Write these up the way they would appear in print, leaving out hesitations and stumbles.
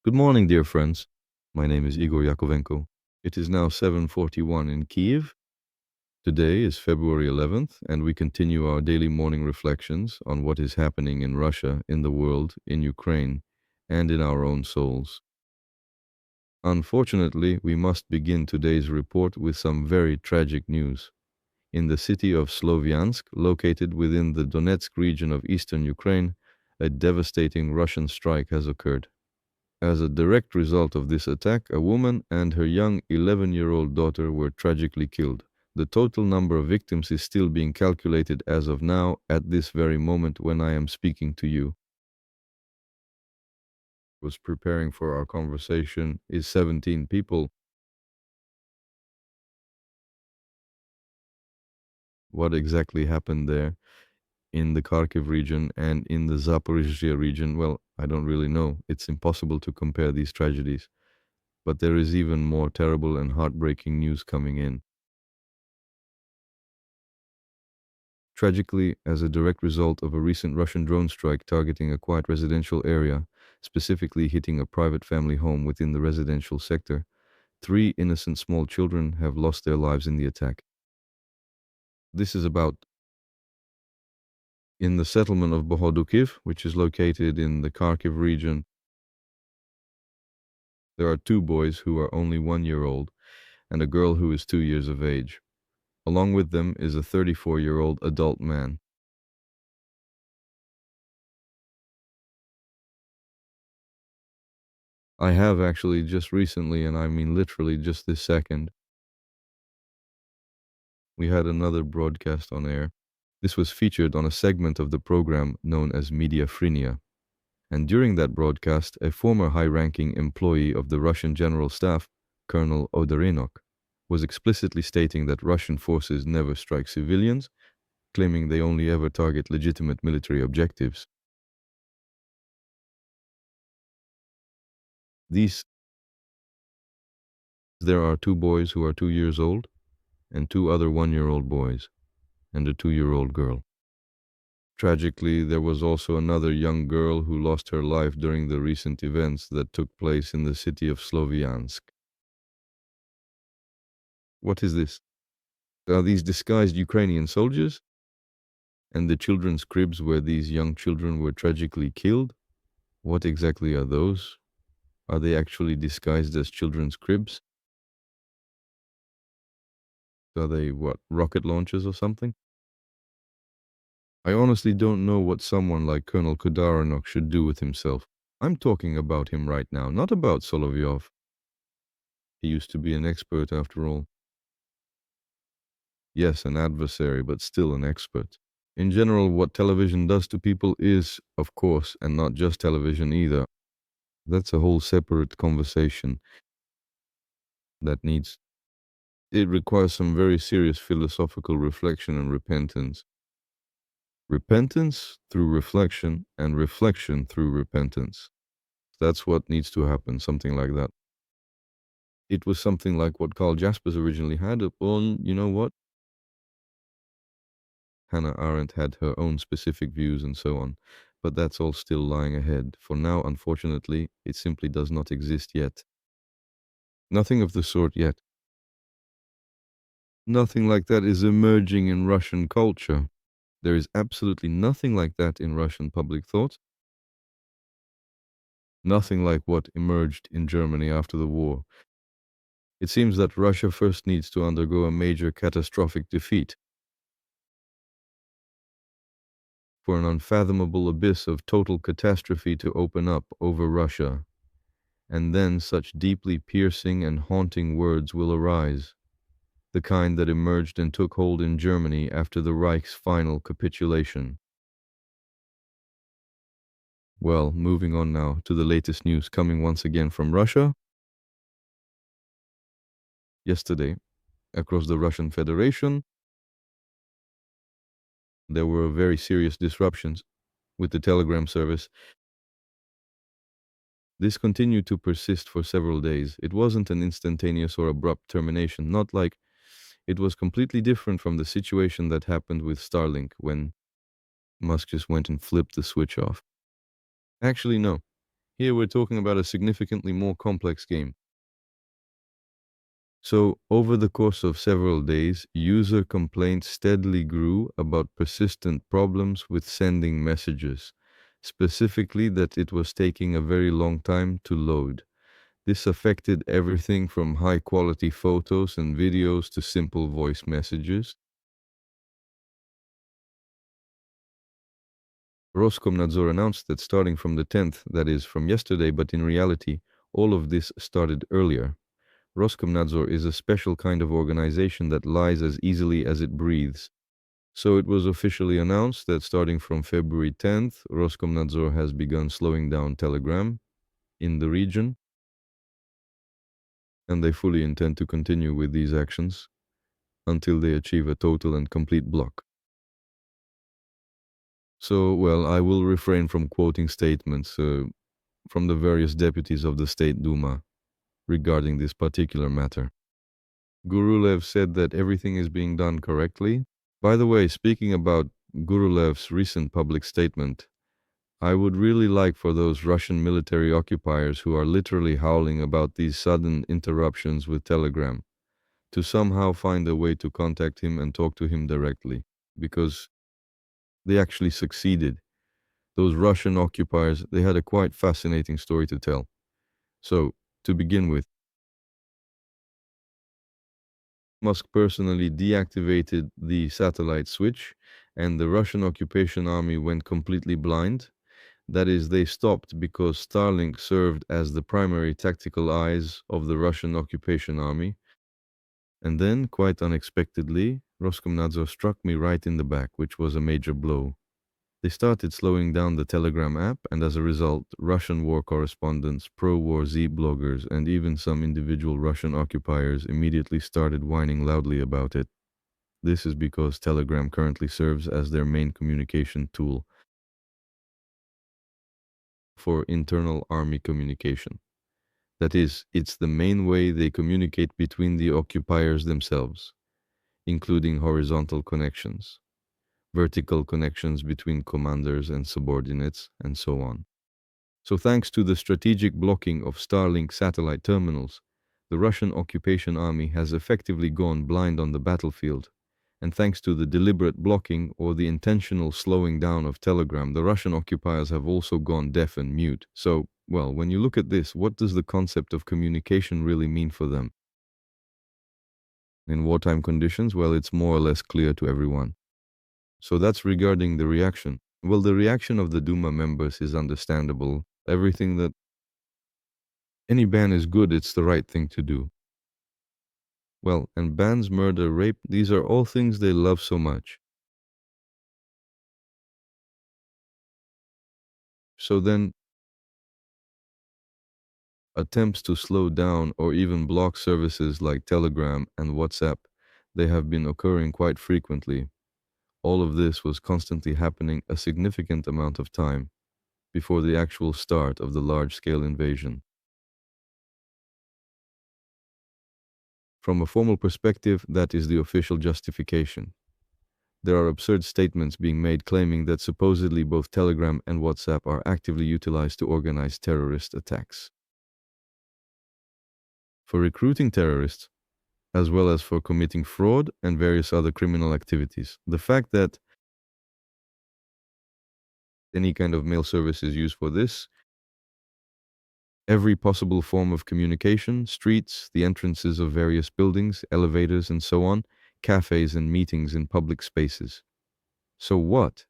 Good morning, dear friends. My name is Igor Yakovenko. It is now 7:41 in Kiev. Today is February 11th, and we continue our daily morning reflections on what is happening in Russia, in the world, in Ukraine, and in our own souls. Unfortunately, we must begin today's report with some very tragic news. In the city of Sloviansk, located within the Donetsk region of eastern Ukraine, a devastating Russian strike has occurred. As a direct result of this attack, a woman and her young 11-year-old daughter were tragically killed. The total number of victims is still being calculated as of now, at this very moment when I am speaking to you. Was preparing for our conversation is 17 people. What exactly happened there in the Kharkiv region and in the Zaporizhzhia region? Well, I don't really know. It's impossible to compare these tragedies. But there is even more terrible and heartbreaking news coming in. Tragically, as a direct result of a recent Russian drone strike targeting a quiet residential area, specifically hitting a private family home within the residential sector, three innocent small children have lost their lives in the attack. This is about in the settlement of Bohodukiv, which is located in the Kharkiv region. There are two boys who are only 1 year old and a girl who is 2 years of age. Along with them is a 34-year-old adult man. I have actually just recently, and I mean literally just this second, we had another broadcast on air. This was featured on a segment of the program known as Mediafrinia. And during that broadcast, a former high-ranking employee of the Russian General Staff, Colonel Odarinok, was explicitly stating that Russian forces never strike civilians, claiming they only ever target legitimate military objectives. There are two boys who are 2 years old, and two other 1 year old boys, and a 2 year old girl. Tragically, there was also another young girl who lost her life during the recent events that took place in the city of Sloviansk. What is this? Are these disguised Ukrainian soldiers? And the children's cribs where these young children were tragically killed? What exactly are those? Are they actually disguised as children's cribs? Are they, rocket launchers or something? I honestly don't know what someone like Colonel Kodarinok should do with himself. I'm talking about him right now, not about Solovyov. He used to be an expert after all. Yes, an adversary, but still an expert. In general, what television does to people is, of course, and not just television either. That's a whole separate conversation that needs. It requires some very serious philosophical reflection and repentance. Repentance through reflection and reflection through repentance. That's what needs to happen, something like that. It was something like what Karl Jaspers originally had on, you know what? Hannah Arendt had her own specific views and so on, but that's all still lying ahead. For now, unfortunately, it simply does not exist yet. Nothing of the sort yet. Nothing like that is emerging in Russian culture. There is absolutely nothing like that in Russian public thought. Nothing like what emerged in Germany after the war. It seems that Russia first needs to undergo a major catastrophic defeat for an unfathomable abyss of total catastrophe to open up over Russia, and then such deeply piercing and haunting words will arise, the kind that emerged and took hold in Germany after the Reich's final capitulation. Well, moving on now to the latest news coming once again from Russia. Yesterday, across the Russian Federation, there were very serious disruptions with the telegram service. This continued to persist for several days. It wasn't an instantaneous or abrupt termination, not like it was completely different from the situation that happened with Starlink when Musk just went and flipped the switch off. Actually, no. Here we're talking about a significantly more complex game. So, over the course of several days, user complaints steadily grew about persistent problems with sending messages, specifically that it was taking a very long time to load. This affected everything from high-quality photos and videos to simple voice messages. Roskomnadzor announced that starting from the 10th, that is, from yesterday, but in reality, all of this started earlier. Roskomnadzor is a special kind of organization that lies as easily as it breathes. So it was officially announced that starting from February 10th, Roskomnadzor has begun slowing down Telegram in the region, and they fully intend to continue with these actions until they achieve a total and complete block. So, well, I will refrain from quoting statements from the various deputies of the State Duma regarding this particular matter. Gurulev said that everything is being done correctly. By the way, speaking about Gurulev's recent public statement, I would really like for those Russian military occupiers who are literally howling about these sudden interruptions with Telegram to somehow find a way to contact him and talk to him directly, because they actually succeeded. Those Russian occupiers, they had a quite fascinating story to tell. So, to begin with, Musk personally deactivated the satellite switch, and the Russian occupation army went completely blind. That is, they stopped because Starlink served as the primary tactical eyes of the Russian occupation army. And then, quite unexpectedly, Roskomnadzor struck me right in the back, which was a major blow. They started slowing down the Telegram app, and as a result, Russian war correspondents, pro-war Z bloggers, and even some individual Russian occupiers immediately started whining loudly about it. This is because Telegram currently serves as their main communication tool for internal army communication. That is, it's the main way they communicate between the occupiers themselves, including horizontal connections, vertical connections between commanders and subordinates, and so on. So thanks to the strategic blocking of Starlink satellite terminals, the Russian occupation army has effectively gone blind on the battlefield. And thanks to the deliberate blocking or the intentional slowing down of Telegram, the Russian occupiers have also gone deaf and mute. So, well, when you look at this, what does the concept of communication really mean for them? In wartime conditions, well, it's more or less clear to everyone. So that's regarding the reaction. Well, the reaction of the Duma members is understandable. Everything that any ban is good, it's the right thing to do. Well, and bans, murder, rape, these are all things they love so much. So then, attempts to slow down or even block services like Telegram and WhatsApp, they have been occurring quite frequently. All of this was constantly happening a significant amount of time before the actual start of the large-scale invasion. From a formal perspective, that is the official justification. There are absurd statements being made claiming that supposedly both Telegram and WhatsApp are actively utilized to organize terrorist attacks. For recruiting terrorists, as well as for committing fraud and various other criminal activities. The fact that any kind of mail service is used for this, every possible form of communication, streets, the entrances of various buildings, elevators, and so on, cafes and meetings in public spaces. So what?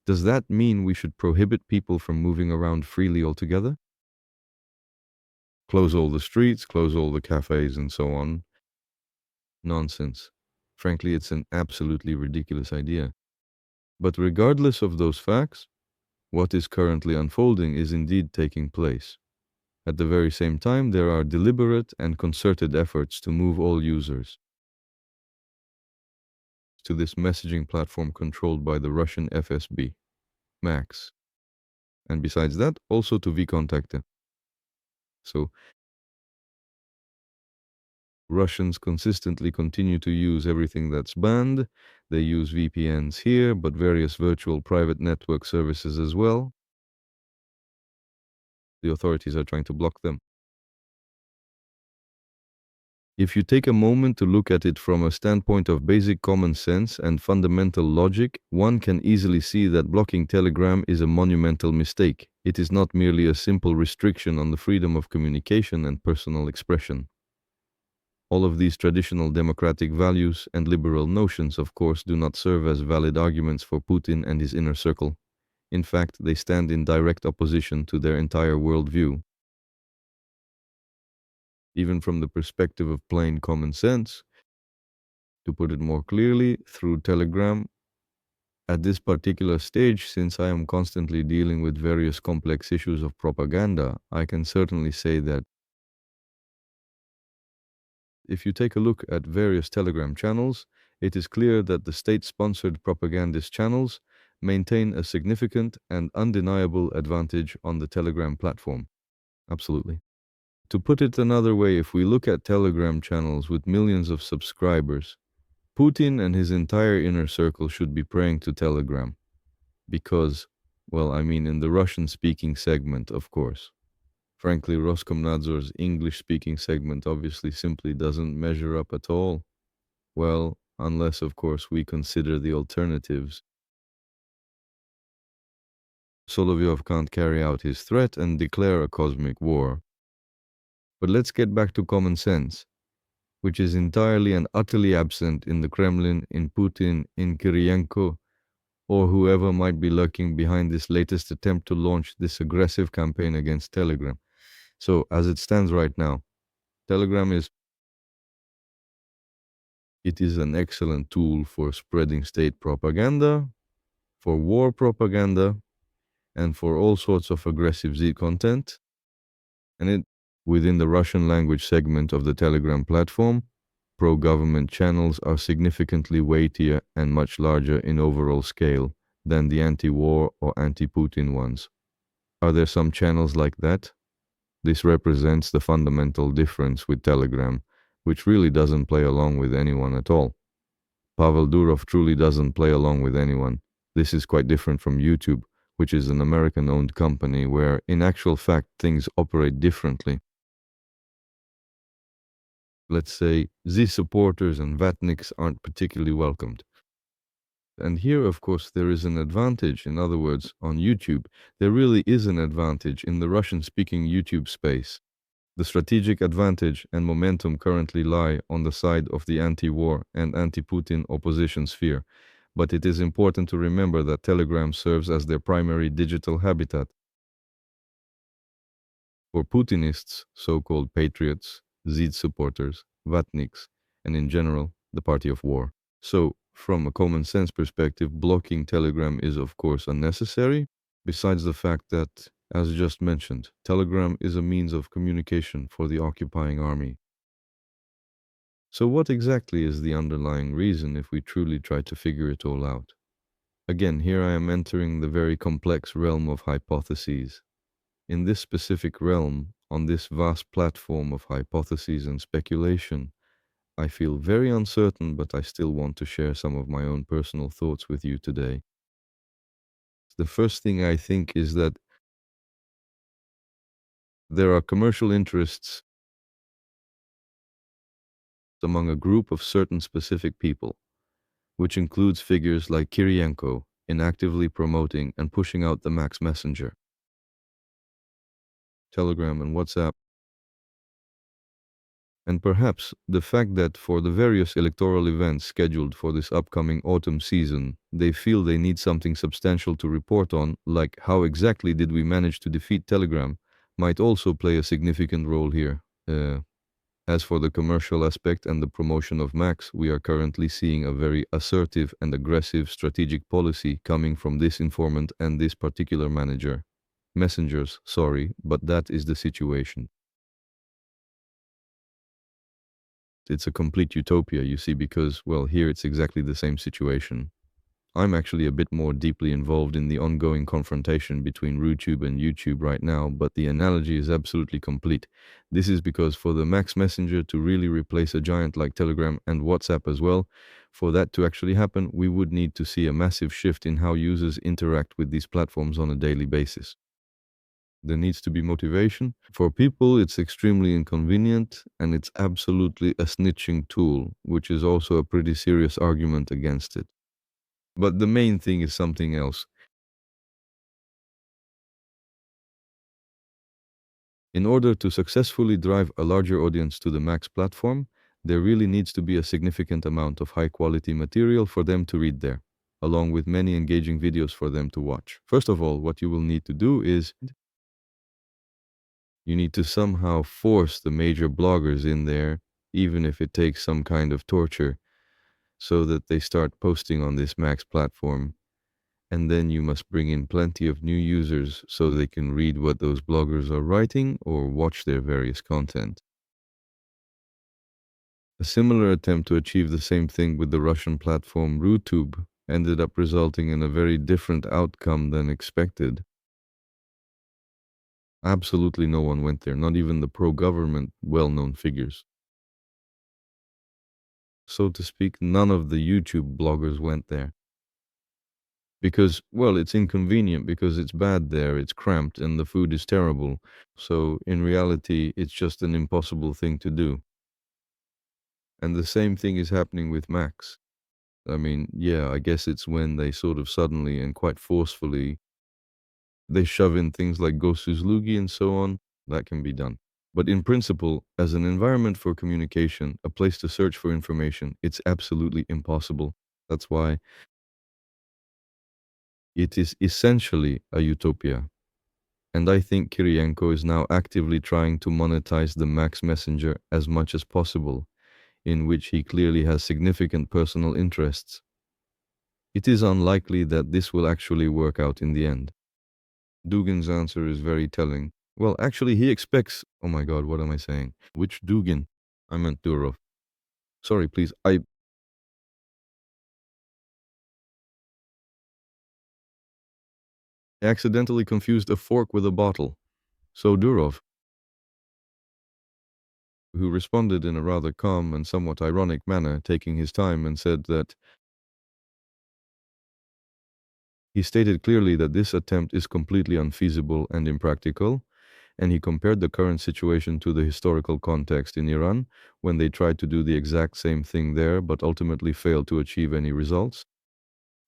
Does that mean we should prohibit people from moving around freely altogether? Close all the streets, close all the cafes, and so on. Nonsense. Frankly, it's an absolutely ridiculous idea. But regardless of those facts, what is currently unfolding is indeed taking place. At the very same time, there are deliberate and concerted efforts to move all users to this messaging platform controlled by the Russian FSB, Max. And besides that, also to vKontakte. So Russians consistently continue to use everything that's banned. They use VPNs here, but various virtual private network services as well. the authorities are trying to block them. If you take a moment to look at it from a standpoint of basic common sense and fundamental logic, one can easily see that blocking Telegram is a monumental mistake. It is not merely a simple restriction on the freedom of communication and personal expression. All of these traditional democratic values and liberal notions, of course, do not serve as valid arguments for Putin and his inner circle. In fact, they stand in direct opposition to their entire worldview. Even from the perspective of plain common sense, to put it more clearly, through Telegram, at this particular stage, since I am constantly dealing with various complex issues of propaganda, I can certainly say that if you take a look at various Telegram channels, it is clear that the state-sponsored propagandist channels maintain a significant and undeniable advantage on the Telegram platform. Absolutely. To put it another way, if we look at Telegram channels with millions of subscribers, Putin and his entire inner circle should be praying to Telegram. Because, well, I mean in the Russian-speaking segment, of course. Frankly, Roskomnadzor's English-speaking segment obviously simply doesn't measure up at all. Well, unless, of course, we consider the alternatives. Solovyov can't carry out his threat and declare a cosmic war. But let's get back to common sense, which is entirely and utterly absent in the Kremlin, in Putin, in Kirienko, or whoever might be lurking behind this latest attempt to launch this aggressive campaign against Telegram. So, as it stands right now, Telegram is an excellent tool for spreading state propaganda, for war propaganda, and for all sorts of aggressive Z content. And within the Russian language segment of the Telegram platform, pro-government channels are significantly weightier and much larger in overall scale than the anti-war or anti-Putin ones. Are there some channels like that? This represents the fundamental difference with Telegram, which really doesn't play along with anyone at all. Pavel Durov truly doesn't play along with anyone. This is quite different from YouTube, which is an American-owned company where, in actual fact, things operate differently. Let's say Z supporters and Vatniks aren't particularly welcomed. And here, of course, there is an advantage. In other words, on YouTube, there really is an advantage in the Russian-speaking YouTube space. The strategic advantage and momentum currently lie on the side of the anti-war and anti-Putin opposition sphere. But it is important to remember that Telegram serves as their primary digital habitat. For Putinists, so-called patriots, Zid supporters, Vatniks, and in general, the party of war. So, from a common sense perspective, blocking Telegram is of course unnecessary, besides the fact that, as just mentioned, Telegram is a means of communication for the occupying army. So what exactly is the underlying reason if we truly try to figure it all out? Again, here I am entering the very complex realm of hypotheses. In this specific realm, on this vast platform of hypotheses and speculation, I feel very uncertain, but I still want to share some of my own personal thoughts with you today. The first thing I think is that there are commercial interests among a group of certain specific people, which includes figures like Kirienko in actively promoting and pushing out the Max Messenger, Telegram and WhatsApp, and perhaps the fact that for the various electoral events scheduled for this upcoming autumn season, they feel they need something substantial to report on, like how exactly did we manage to defeat Telegram, might also play a significant role here. As for the commercial aspect and the promotion of Max, we are currently seeing a very assertive and aggressive strategic policy coming from this informant and this particular messengers, sorry, but that is the situation. It's a complete utopia, you see, because, well, here it's exactly the same situation. I'm actually a bit more deeply involved in the ongoing confrontation between RuTube and YouTube right now, but the analogy is absolutely complete. This is because for the Max Messenger to really replace a giant like Telegram and WhatsApp as well, for that to actually happen, we would need to see a massive shift in how users interact with these platforms on a daily basis. There needs to be motivation. For people, it's extremely inconvenient and it's absolutely a snitching tool, which is also a pretty serious argument against it. But the main thing is something else. In order to successfully drive a larger audience to the Max platform, there really needs to be a significant amount of high quality material for them to read there, along with many engaging videos for them to watch. First of all, what you will need to do is you need to somehow force the major bloggers in there, even if it takes some kind of torture, so that they start posting on this Max platform. And then you must bring in plenty of new users so they can read what those bloggers are writing or watch their various content. A similar attempt to achieve the same thing with the Russian platform RuTube ended up resulting in a very different outcome than expected. Absolutely no one went there, not even the pro-government well-known figures. So to speak, none of the YouTube bloggers went there. Because, well, it's inconvenient because it's bad there, it's cramped, and the food is terrible. So in reality, it's just an impossible thing to do. And the same thing is happening with Max. I mean, yeah, I guess it's when they sort of suddenly and quite forcefully they shove in things like Gosuzlugi and so on, that can be done. But in principle, as an environment for communication, a place to search for information, it's absolutely impossible. That's why it is essentially a utopia. And I think Kirienko is now actively trying to monetize the Max Messenger as much as possible, in which he clearly has significant personal interests. It is unlikely that this will actually work out in the end. Dugin's answer is very telling. Well, actually, he expects. Oh my god, what am I saying? Which Dugin? I meant Durov. Sorry, please. I accidentally confused a fork with a bottle. So Durov, who responded in a rather calm and somewhat ironic manner, taking his time, and said that he stated clearly that this attempt is completely unfeasible and impractical, and he compared the current situation to the historical context in Iran when they tried to do the exact same thing there but ultimately failed to achieve any results.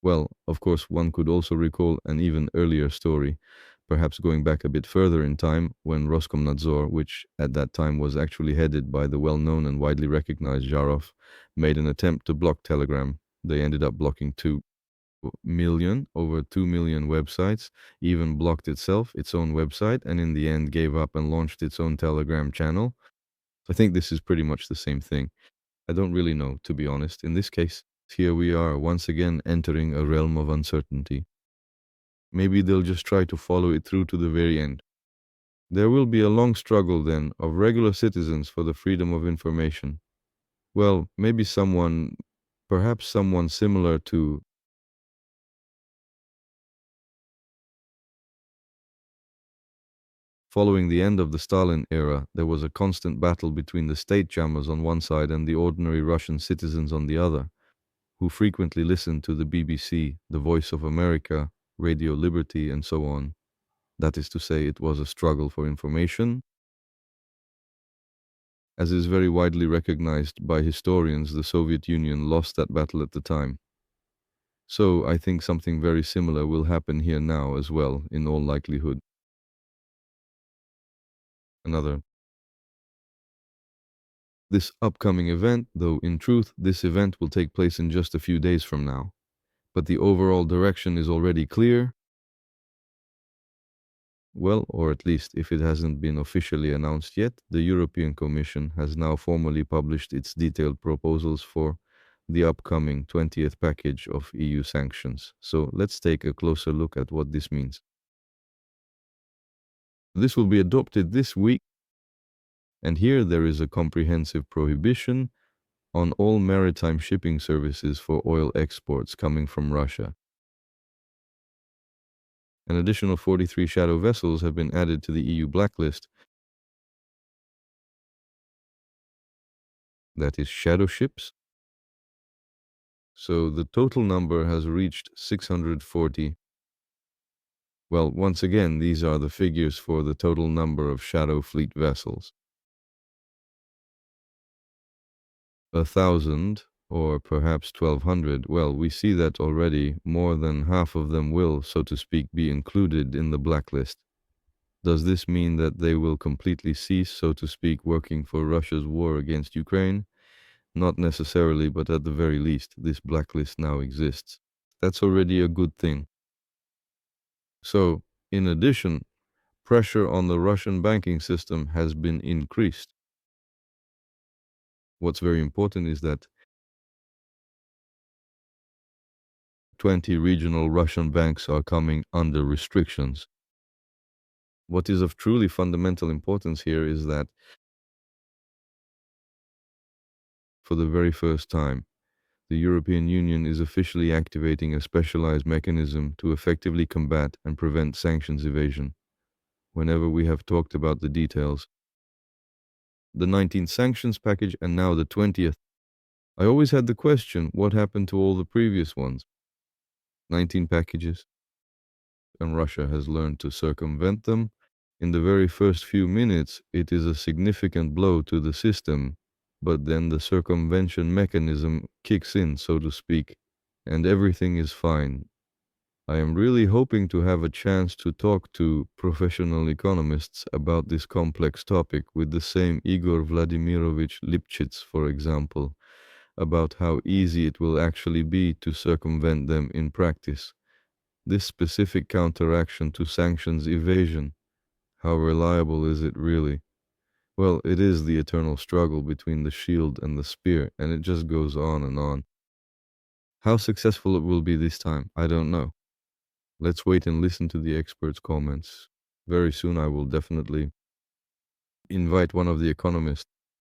Well, of course, one could also recall an even earlier story, perhaps going back a bit further in time when Roskomnadzor, which at that time was actually headed by the well-known and widely recognized Zharov, made an attempt to block Telegram. They ended up blocking 2 million websites, even blocked itself, its own website, and in the end gave up and launched its own Telegram channel. I think this is pretty much the same thing. I don't really know, to be honest. In this case, here we are once again entering a realm of uncertainty. Maybe they'll just try to follow it through to the very end. There will be a long struggle then of regular citizens for the freedom of information. Well, maybe perhaps someone similar to following the end of the Stalin era, there was a constant battle between the state jammers on one side and the ordinary Russian citizens on the other, who frequently listened to the BBC, the Voice of America, Radio Liberty, and so on. That is to say, it was a struggle for information. As is very widely recognized by historians, the Soviet Union lost that battle at the time. So I think something very similar will happen here now as well, in all likelihood. Another. This upcoming event, though in truth, this event will take place in just a few days from now. But the overall direction is already clear. Well, or at least if it hasn't been officially announced yet, the European Commission has now formally published its detailed proposals for the upcoming 20th package of EU sanctions. So let's take a closer look at what this means. This will be adopted this week, and here there is a comprehensive prohibition on all maritime shipping services for oil exports coming from Russia. An additional 43 shadow vessels have been added to the EU blacklist. That is shadow ships. So the total number has reached 640. Well, once again, these are the figures for the total number of shadow fleet vessels. 1,000 or perhaps 1,200. Well, we see that already more than half of them will, so to speak, be included in the blacklist. Does this mean that they will completely cease, so to speak, working for Russia's war against Ukraine? Not necessarily, but at the very least, this blacklist now exists. That's already a good thing. So, in addition, pressure on the Russian banking system has been increased. What's very important is that 20 regional Russian banks are coming under restrictions. What is of truly fundamental importance here is that for the very first time, the European Union is officially activating a specialized mechanism to effectively combat and prevent sanctions evasion. Whenever we have talked about the details, the 19th sanctions package and now the 20th, I always had the question, what happened to all the previous ones? 19 packages, and Russia has learned to circumvent them. In the very first few minutes, it is a significant blow to the system, but then the circumvention mechanism kicks in, so to speak, and everything is fine. I am really hoping to have a chance to talk to professional economists about this complex topic with the same Igor Vladimirovich Lipchitz, for example, about how easy it will actually be to circumvent them in practice. This specific counteraction to sanctions evasion, how reliable is it really? Well, it is the eternal struggle between the shield and the spear, and it just goes on and on. How successful it will be this time, I don't know. Let's wait and listen to the experts' comments. Very soon I will definitely invite one of the economists